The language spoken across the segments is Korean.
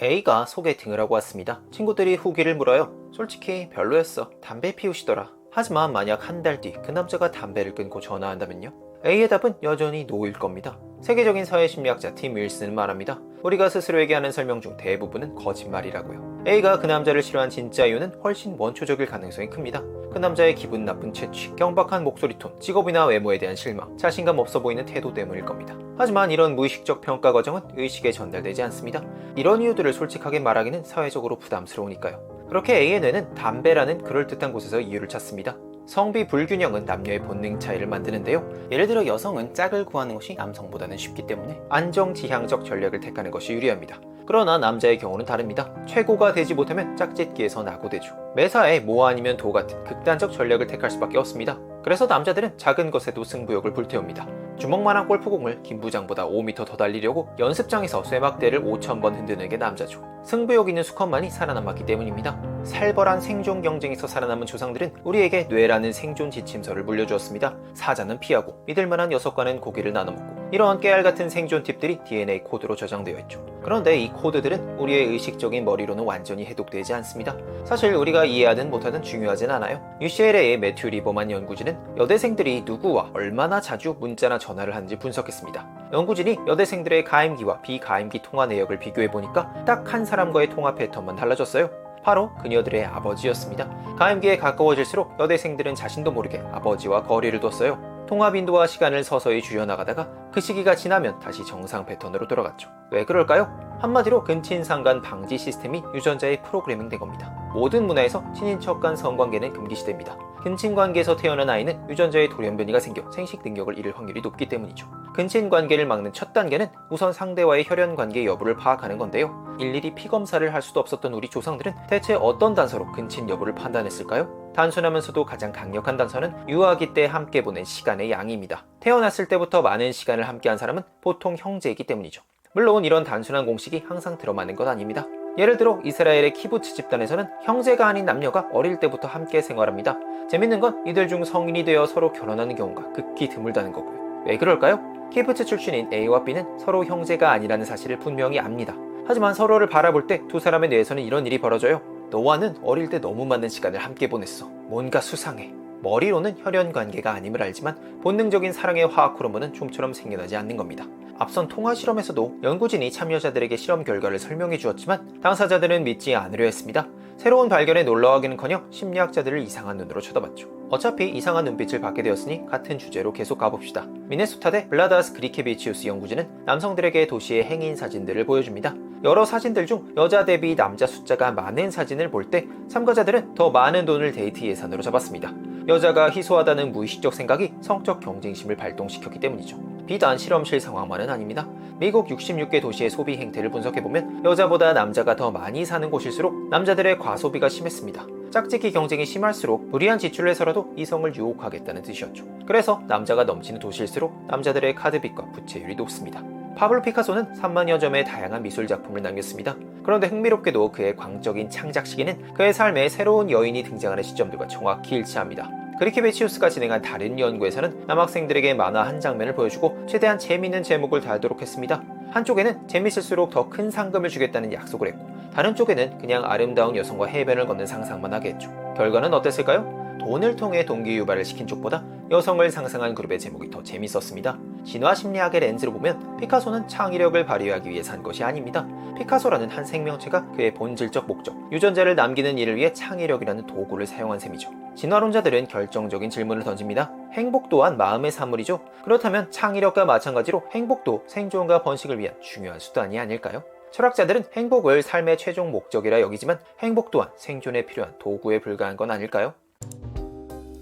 A가 소개팅을 하고 왔습니다. 친구들이 후기를 물어요. 솔직히 별로였어. 담배 피우시더라. 하지만 만약 한 달 뒤 그 남자가 담배를 끊고 전화한다면요? A의 답은 여전히 노일 겁니다. 세계적인 사회심리학자 팀 윌슨은 말합니다. 우리가 스스로에게 하는 설명 중 대부분은 거짓말이라고요. A가 그 남자를 싫어한 진짜 이유는 훨씬 원초적일 가능성이 큽니다. 그 남자의 기분 나쁜 채취, 경박한 목소리 톤, 직업이나 외모에 대한 실망, 자신감 없어 보이는 태도 때문일 겁니다. 하지만 이런 무의식적 평가 과정은 의식에 전달되지 않습니다. 이런 이유들을 솔직하게 말하기는 사회적으로 부담스러우니까요. 그렇게 A의 뇌는 담배라는 그럴듯한 곳에서 이유를 찾습니다. 성비 불균형은 남녀의 본능 차이를 만드는데요. 예를 들어 여성은 짝을 구하는 것이 남성보다는 쉽기 때문에 안정지향적 전략을 택하는 것이 유리합니다. 그러나 남자의 경우는 다릅니다. 최고가 되지 못하면 짝짓기에서 낙오되죠. 매사에 모 아니면 도 같은 극단적 전략을 택할 수밖에 없습니다. 그래서 남자들은 작은 것에도 승부욕을 불태웁니다. 주먹만한 골프공을 김 부장보다 5m 더 달리려고 연습장에서 쇠막대를 5,000번 흔드는 게 남자죠. 승부욕 있는 수컷만이 살아남았기 때문입니다. 살벌한 생존 경쟁에서 살아남은 조상들은 우리에게 뇌라는 생존 지침서를 물려주었습니다. 사자는 피하고 믿을만한 녀석과는 고기를 나눠먹고, 이러한 깨알같은 생존 팁들이 DNA 코드로 저장되어 있죠. 그런데 이 코드들은 우리의 의식적인 머리로는 완전히 해독되지 않습니다. 사실 우리가 이해하든 못하든 중요하진 않아요. UCLA의 매튜 리버만 연구진은 여대생들이 누구와 얼마나 자주 문자나 전화를 하는지 분석했습니다. 연구진이 여대생들의 가임기와 비가임기 통화 내역을 비교해보니까 딱 한 사람과의 통화 패턴만 달라졌어요. 바로 그녀들의 아버지였습니다. 가임기에 가까워질수록 여대생들은 자신도 모르게 아버지와 거리를 뒀어요. 통화 빈도와 시간을 서서히 줄여나가다가 그 시기가 지나면 다시 정상 패턴으로 돌아갔죠. 왜 그럴까요? 한마디로 근친상간 방지 시스템이 유전자에 프로그래밍 된 겁니다. 모든 문화에서 친인척 간 성관계는 금기시됩니다. 근친관계에서 태어난 아이는 유전자에 돌연변이가 생겨 생식 능력을 잃을 확률이 높기 때문이죠. 근친관계를 막는 첫 단계는 우선 상대와의 혈연관계 여부를 파악하는 건데요. 일일이 피검사를 할 수도 없었던 우리 조상들은 대체 어떤 단서로 근친 여부를 판단했을까요? 단순하면서도 가장 강력한 단서는 유아기 때 함께 보낸 시간의 양입니다. 태어났을 때부터 많은 시간을 함께한 사람은 보통 형제이기 때문이죠. 물론 이런 단순한 공식이 항상 들어맞는 건 아닙니다. 예를 들어 이스라엘의 키부츠 집단에서는 형제가 아닌 남녀가 어릴 때부터 함께 생활합니다. 재밌는 건 이들 중 성인이 되어 서로 결혼하는 경우가 극히 드물다는 거고요. 왜 그럴까요? 키부츠 출신인 A와 B는 서로 형제가 아니라는 사실을 분명히 압니다. 하지만 서로를 바라볼 때 두 사람의 뇌에서는 이런 일이 벌어져요. 너와는 어릴 때 너무 많은 시간을 함께 보냈어. 뭔가 수상해. 머리로는 혈연관계가 아님을 알지만 본능적인 사랑의 화학 호르몬은 좀처럼 생겨나지 않는 겁니다. 앞선 통화 실험에서도 연구진이 참여자들에게 실험 결과를 설명해 주었지만 당사자들은 믿지 않으려 했습니다. 새로운 발견에 놀라워하기는커녕 심리학자들을 이상한 눈으로 쳐다봤죠. 어차피 이상한 눈빛을 받게 되었으니 같은 주제로 계속 가봅시다. 미네소타대 블라다스 그리케비치우스 연구진은 남성들에게 도시의 행인 사진들을 보여줍니다. 여러 사진들 중 여자 대비 남자 숫자가 많은 사진을 볼 때 참가자들은 더 많은 돈을 데이트 예산으로 잡았습니다. 여자가 희소하다는 무의식적 생각이 성적 경쟁심을 발동시켰기 때문이죠. 비단 실험실 상황만은 아닙니다. 미국 66개 도시의 소비 행태를 분석해보면 여자보다 남자가 더 많이 사는 곳일수록 남자들의 과소비가 심했습니다. 짝짓기 경쟁이 심할수록 무리한 지출을 해서라도 이성을 유혹하겠다는 뜻이었죠. 그래서 남자가 넘치는 도시일수록 남자들의 카드빚과 부채율이 높습니다. 파블로 피카소는 3만여 점의 다양한 미술 작품을 남겼습니다. 그런데 흥미롭게도 그의 광적인 창작 시기는 그의 삶에 새로운 여인이 등장하는 시점들과 정확히 일치합니다. 그리케베치우스가 진행한 다른 연구에서는 남학생들에게 만화 한 장면을 보여주고 최대한 재미있는 제목을 달도록 했습니다. 한쪽에는 재밌을수록 더 큰 상금을 주겠다는 약속을 했고, 다른 쪽에는 그냥 아름다운 여성과 해변을 걷는 상상만 하게 했죠. 결과는 어땠을까요? 돈을 통해 동기 유발을 시킨 쪽보다 여성을 상상한 그룹의 제목이 더 재밌었습니다. 진화 심리학의 렌즈로 보면 피카소는 창의력을 발휘하기 위해 산 것이 아닙니다. 피카소라는 한 생명체가 그의 본질적 목적, 유전자를 남기는 일을 위해 창의력이라는 도구를 사용한 셈이죠. 진화론자들은 결정적인 질문을 던집니다. 행복 또한 마음의 사물이죠. 그렇다면 창의력과 마찬가지로 행복도 생존과 번식을 위한 중요한 수단이 아닐까요? 철학자들은 행복을 삶의 최종 목적이라 여기지만 행복 또한 생존에 필요한 도구에 불과한 건 아닐까요?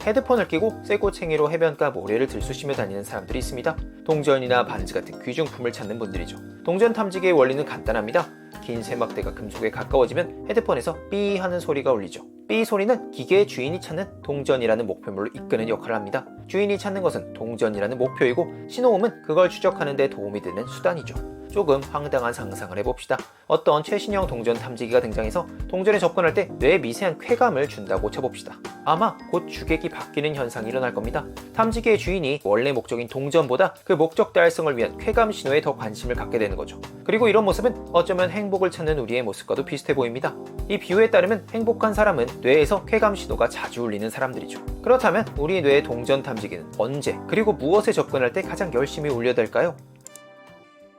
헤드폰을 끼고 쇠고챙이로 해변가 모래를 들쑤시며 다니는 사람들이 있습니다. 동전이나 반지 같은 귀중품을 찾는 분들이죠. 동전 탐지기의 원리는 간단합니다. 긴 쇠막대가 금속에 가까워지면 헤드폰에서 삐 하는 소리가 울리죠. 삐 소리는 기계의 주인이 찾는 동전이라는 목표물로 이끄는 역할을 합니다. 주인이 찾는 것은 동전이라는 목표이고 신호음은 그걸 추적하는 데 도움이 되는 수단이죠. 조금 황당한 상상을 해봅시다. 어떤 최신형 동전 탐지기가 등장해서 동전에 접근할 때 뇌에 미세한 쾌감을 준다고 쳐봅시다. 아마 곧 주객이 바뀌는 현상이 일어날 겁니다. 탐지기의 주인이 원래 목적인 동전보다 그 목적 달성을 위한 쾌감 신호에 더 관심을 갖게 되는 거죠. 그리고 이런 모습은 어쩌면 행복을 찾는 우리의 모습과도 비슷해 보입니다. 이 비유에 따르면 행복한 사람은 뇌에서 쾌감 신호가 자주 울리는 사람들이죠. 그렇다면 우리 뇌의 동전 탐지기는 언제 그리고 무엇에 접근할 때 가장 열심히 울려댈까요?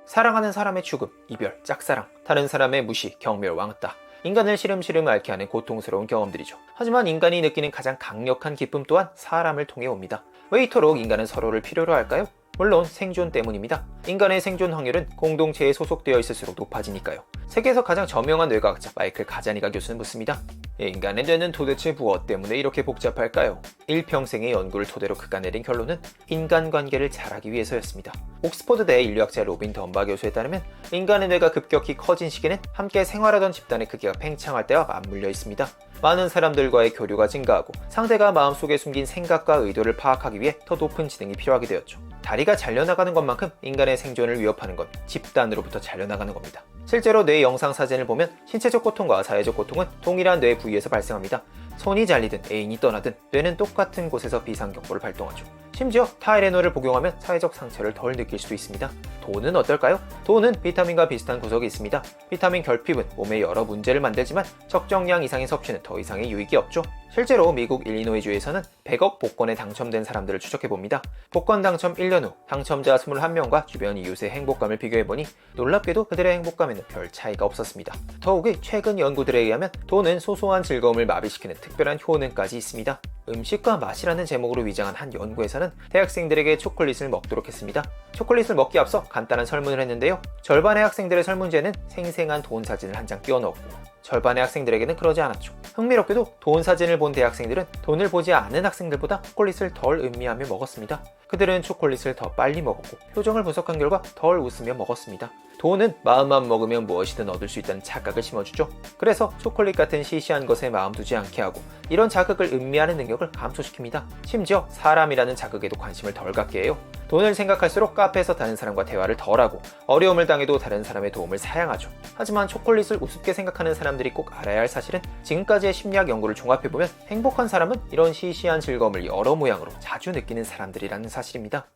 사랑하는 사람의 죽음, 이별, 짝사랑, 다른 사람의 무시, 경멸, 왕따. 인간을 시름시름 앓게 하는 고통스러운 경험들이죠. 하지만 인간이 느끼는 가장 강력한 기쁨 또한 사람을 통해 옵니다. 왜 이토록 인간은 서로를 필요로 할까요? 물론 생존 때문입니다. 인간의 생존 확률은 공동체에 소속되어 있을수록 높아지니까요. 세계에서 가장 저명한 뇌과학자 마이클 가자니가 교수는 묻습니다. 인간의 뇌는 도대체 무엇 때문에 이렇게 복잡할까요? 일평생의 연구를 토대로 그가 내린 결론은 인간관계를 잘하기 위해서였습니다. 옥스퍼드대 인류학자 로빈 덤바 교수에 따르면 인간의 뇌가 급격히 커진 시기는 함께 생활하던 집단의 크기가 팽창할 때와 맞물려 있습니다. 많은 사람들과의 교류가 증가하고 상대가 마음속에 숨긴 생각과 의도를 파악하기 위해 더 높은 지능이 필요하게 되었죠. 다리가 잘려나가는 것만큼 인간의 생존을 위협하는 건 집단으로부터 잘려나가는 겁니다. 실제로 뇌 영상 사진을 보면 신체적 고통과 사회적 고통은 동일한 뇌 부위에서 발생합니다. 손이 잘리든 애인이 떠나든 뇌는 똑같은 곳에서 비상경보를 발동하죠. 심지어 타이레놀을 복용하면 사회적 상처를 덜 느낄 수도 있습니다. 돈은 어떨까요? 돈은 비타민과 비슷한 구석이 있습니다. 비타민 결핍은 몸에 여러 문제를 만들지만 적정량 이상의 섭취는 더 이상의 유익이 없죠. 실제로 미국 일리노이주에서는 100억 복권에 당첨된 사람들을 추적해봅니다. 복권 당첨 1년 후 당첨자 21명과 주변 이웃의 행복감을 비교해보니 놀랍게도 그들의 행복감에는 별 차이가 없었습니다. 더욱이 최근 연구들에 의하면 돈은 소소한 즐거움을 마비시키는 특별한 효능까지 있습니다. 음식과 맛이라는 제목으로 위장한 한 연구에서는 대학생들에게 초콜릿을 먹도록 했습니다. 초콜릿을 먹기 앞서 간단한 설문을 했는데요. 절반의 학생들의 설문지에는 생생한 돈 사진을 한 장 끼워 넣었고 절반의 학생들에게는 그러지 않았죠. 흥미롭게도 돈 사진을 본 대학생들은 돈을 보지 않은 학생들보다 초콜릿을 덜 음미하며 먹었습니다. 그들은 초콜릿을 더 빨리 먹었고 표정을 분석한 결과 덜 웃으며 먹었습니다. 돈은 마음만 먹으면 무엇이든 얻을 수 있다는 착각을 심어주죠. 그래서 초콜릿 같은 시시한 것에 마음 두지 않게 하고 이런 자극을 음미하는 능력을 감소시킵니다. 심지어 사람이라는 자극에도 관심을 덜 갖게 해요. 돈을 생각할수록 카페에서 다른 사람과 대화를 덜하고 어려움을 당해도 다른 사람의 도움을 사양하죠. 하지만 초콜릿을 우습게 생각하는 사람들이 꼭 알아야 할 사실은 지금까지의 심리학 연구를 종합해보면 행복한 사람은 이런 시시한 즐거움을 여러 모양으로 자주 느끼는 사람들이라는 사실입니다.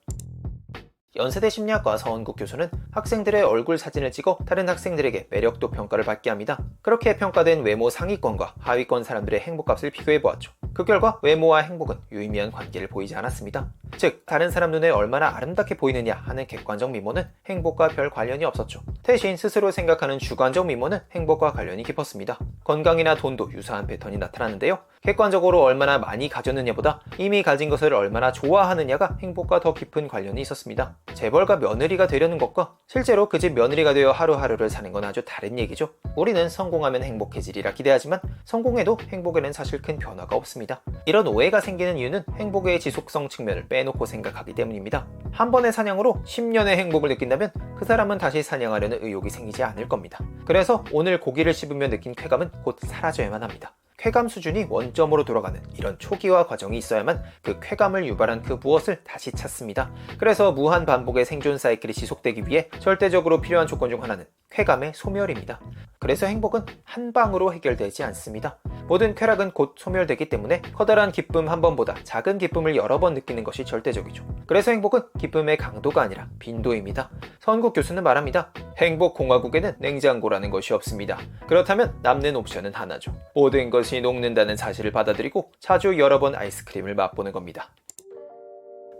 연세대 심리학과 서원국 교수는 학생들의 얼굴 사진을 찍어 다른 학생들에게 매력도 평가를 받게 합니다. 그렇게 평가된 외모 상위권과 하위권 사람들의 행복값을 비교해보았죠. 그 결과 외모와 행복은 유의미한 관계를 보이지 않았습니다. 즉, 다른 사람 눈에 얼마나 아름답게 보이느냐 하는 객관적 미모는 행복과 별 관련이 없었죠. 대신 스스로 생각하는 주관적 미모는 행복과 관련이 깊었습니다. 건강이나 돈도 유사한 패턴이 나타나는데요. 객관적으로 얼마나 많이 가졌느냐보다 이미 가진 것을 얼마나 좋아하느냐가 행복과 더 깊은 관련이 있었습니다. 재벌가 며느리가 되려는 것과 실제로 그 집 며느리가 되어 하루하루를 사는 건 아주 다른 얘기죠. 우리는 성공하면 행복해지리라 기대하지만 성공해도 행복에는 사실 큰 변화가 없습니다. 이런 오해가 생기는 이유는 행복의 지속성 측면을 빼놓고 생각하기 때문입니다. 한 번의 사냥으로 10년의 행복을 느낀다면 그 사람은 다시 사냥하려는 의욕이 생기지 않을 겁니다. 그래서 오늘 고기를 씹으며 느낀 쾌감은 곧 사라져야만 합니다. 쾌감 수준이 원점으로 돌아가는 이런 초기화 과정이 있어야만 그 쾌감을 유발한 그 무엇을 다시 찾습니다. 그래서 무한 반복의 생존 사이클이 지속되기 위해 절대적으로 필요한 조건 중 하나는 쾌감의 소멸입니다. 그래서 행복은 한 방으로 해결되지 않습니다. 모든 쾌락은 곧 소멸되기 때문에 커다란 기쁨 한 번보다 작은 기쁨을 여러 번 느끼는 것이 절대적이죠. 그래서 행복은 기쁨의 강도가 아니라 빈도입니다. 서원국 교수는 말합니다. 행복 공화국에는 냉장고라는 것이 없습니다. 그렇다면 남는 옵션은 하나죠. 모든 것이 녹는다는 사실을 받아들이고 자주 여러 번 아이스크림을 맛보는 겁니다.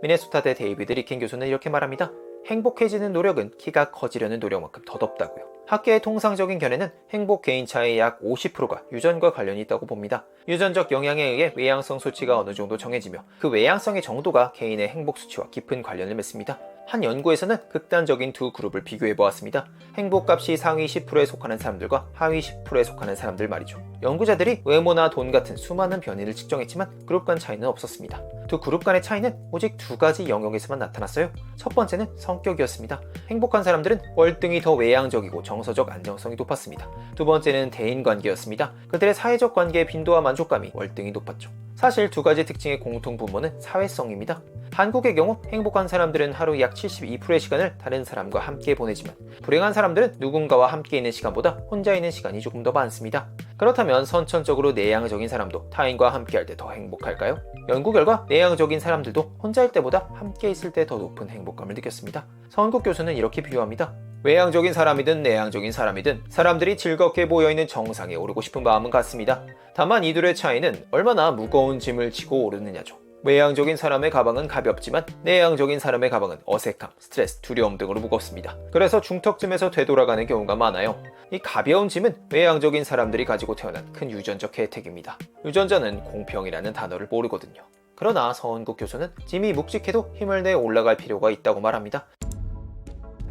미네소타대 데이비드 리킨 교수는 이렇게 말합니다. 행복해지는 노력은 키가 커지려는 노력만큼 덧없다고요. 학계의 통상적인 견해는 행복 개인차의 약 50%가 유전과 관련이 있다고 봅니다. 유전적 영향에 의해 외향성 수치가 어느 정도 정해지며 그 외향성의 정도가 개인의 행복 수치와 깊은 관련을 맺습니다. 한 연구에서는 극단적인 두 그룹을 비교해 보았습니다. 행복값이 상위 10%에 속하는 사람들과 하위 10%에 속하는 사람들 말이죠. 연구자들이 외모나 돈 같은 수많은 변이를 측정했지만 그룹 간 차이는 없었습니다. 두 그룹 간의 차이는 오직 두 가지 영역에서만 나타났어요. 첫 번째는 성격이었습니다. 행복한 사람들은 월등히 더 외향적이고 정서적 안정성이 높았습니다. 두 번째는 대인관계였습니다. 그들의 사회적 관계의 빈도와 만족감이 월등히 높았죠. 사실 두 가지 특징의 공통 분모는 사회성입니다. 한국의 경우 행복한 사람들은 하루 약 72%의 시간을 다른 사람과 함께 보내지만 불행한 사람들은 누군가와 함께 있는 시간보다 혼자 있는 시간이 조금 더 많습니다. 그렇다면 선천적으로 내향적인 사람도 타인과 함께 할 때 더 행복할까요? 연구 결과 내향적인 사람들도 혼자일 때보다 함께 있을 때 더 높은 행복감을 느꼈습니다. 서은국 교수는 이렇게 비유합니다. 외향적인 사람이든 내향적인 사람이든 사람들이 즐겁게 모여있는 정상에 오르고 싶은 마음은 같습니다. 다만 이들의 차이는 얼마나 무거운 짐을 지고 오르느냐죠. 외향적인 사람의 가방은 가볍지만 내향적인 사람의 가방은 어색함, 스트레스, 두려움 등으로 무겁습니다. 그래서 중턱쯤에서 되돌아가는 경우가 많아요. 이 가벼운 짐은 외향적인 사람들이 가지고 태어난 큰 유전적 혜택입니다. 유전자는 공평이라는 단어를 모르거든요. 그러나 서은국 교수는 짐이 묵직해도 힘을 내 올라갈 필요가 있다고 말합니다.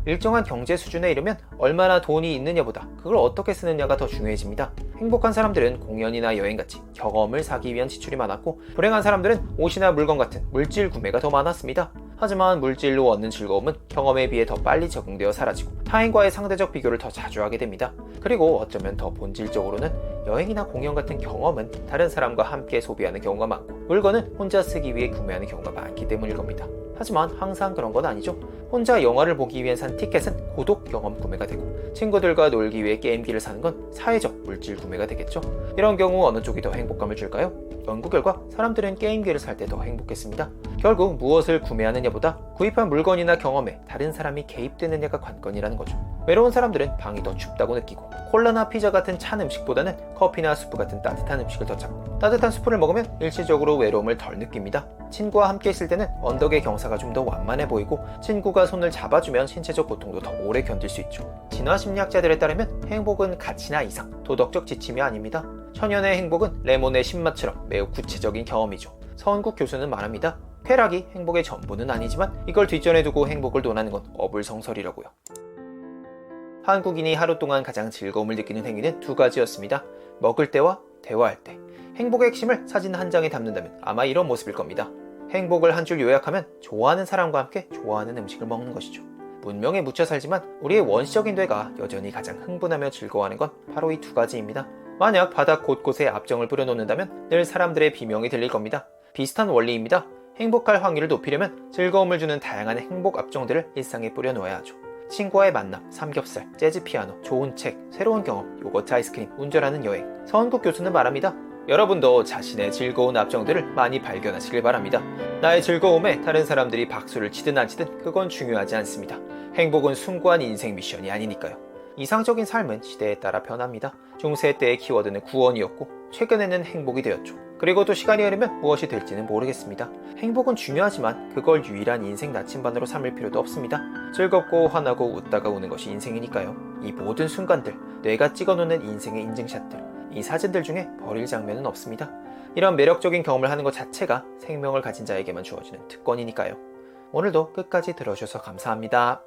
일정한 경제 수준에 이르면 얼마나 돈이 있느냐보다 그걸 어떻게 쓰느냐가 더 중요해집니다. 행복한 사람들은 공연이나 여행같이 경험을 사기 위한 지출이 많았고 불행한 사람들은 옷이나 물건 같은 물질 구매가 더 많았습니다. 하지만 물질로 얻는 즐거움은 경험에 비해 더 빨리 적응되어 사라지고 타인과의 상대적 비교를 더 자주 하게 됩니다. 그리고 어쩌면 더 본질적으로는 여행이나 공연 같은 경험은 다른 사람과 함께 소비하는 경우가 많고 물건은 혼자 쓰기 위해 구매하는 경우가 많기 때문일 겁니다. 하지만 항상 그런 건 아니죠. 혼자 영화를 보기 위해 산 티켓은 고독 경험 구매가 되고 친구들과 놀기 위해 게임기를 사는 건 사회적 물질 구매가 되겠죠. 이런 경우 어느 쪽이 더 행복감을 줄까요? 연구 결과 사람들은 게임기를 살 때 더 행복했습니다. 결국 무엇을 구매하느냐보다 구입한 물건이나 경험에 다른 사람이 개입되느냐가 관건이라는 거죠. 외로운 사람들은 방이 더 춥다고 느끼고 콜라나 피자 같은 찬 음식보다는 커피나 수프 같은 따뜻한 음식을 더 찾고 따뜻한 수프를 먹으면 일시적으로 외로움을 덜 느낍니다. 친구와 함께 있을 때는 언덕의 경사가 좀 더 완만해 보이고 친구가 손을 잡아주면 신체적 고통도 더 오래 견딜 수 있죠. 진화 심리학자들에 따르면 행복은 가치나 이상, 도덕적 지침이 아닙니다. 천연의 행복은 레몬의 신맛처럼 매우 구체적인 경험이죠. 서은국 교수는 말합니다. 쾌락이 행복의 전부는 아니지만 이걸 뒷전에 두고 행복을 논하는 건 어불성설이라고요. 한국인이 하루 동안 가장 즐거움을 느끼는 행위는 두 가지였습니다. 먹을 때와 대화할 때. 행복의 핵심을 사진 한 장에 담는다면 아마 이런 모습일 겁니다. 행복을 한 줄 요약하면 좋아하는 사람과 함께 좋아하는 음식을 먹는 것이죠. 문명에 묻혀 살지만 우리의 원시적인 뇌가 여전히 가장 흥분하며 즐거워하는 건 바로 이 두 가지입니다. 만약 바닥 곳곳에 압정을 뿌려놓는다면 늘 사람들의 비명이 들릴 겁니다. 비슷한 원리입니다. 행복할 확률을 높이려면 즐거움을 주는 다양한 행복 압정들을 일상에 뿌려놓아야 하죠. 친구와의 만남, 삼겹살, 재즈 피아노, 좋은 책, 새로운 경험, 요거트 아이스크림, 운전하는 여행. 서은국 교수는 말합니다. 여러분도 자신의 즐거운 압정들을 많이 발견하시길 바랍니다. 나의 즐거움에 다른 사람들이 박수를 치든 안 치든 그건 중요하지 않습니다. 행복은 숭고한 인생 미션이 아니니까요. 이상적인 삶은 시대에 따라 변합니다. 중세 때의 키워드는 구원이었고 최근에는 행복이 되었죠. 그리고 또 시간이 흐르면 무엇이 될지는 모르겠습니다. 행복은 중요하지만 그걸 유일한 인생 나침반으로 삼을 필요도 없습니다. 즐겁고 화나고 웃다가 우는 것이 인생이니까요. 이 모든 순간들, 뇌가 찍어놓는 인생의 인증샷들, 이 사진들 중에 버릴 장면은 없습니다. 이런 매력적인 경험을 하는 것 자체가 생명을 가진 자에게만 주어지는 특권이니까요. 오늘도 끝까지 들어주셔서 감사합니다.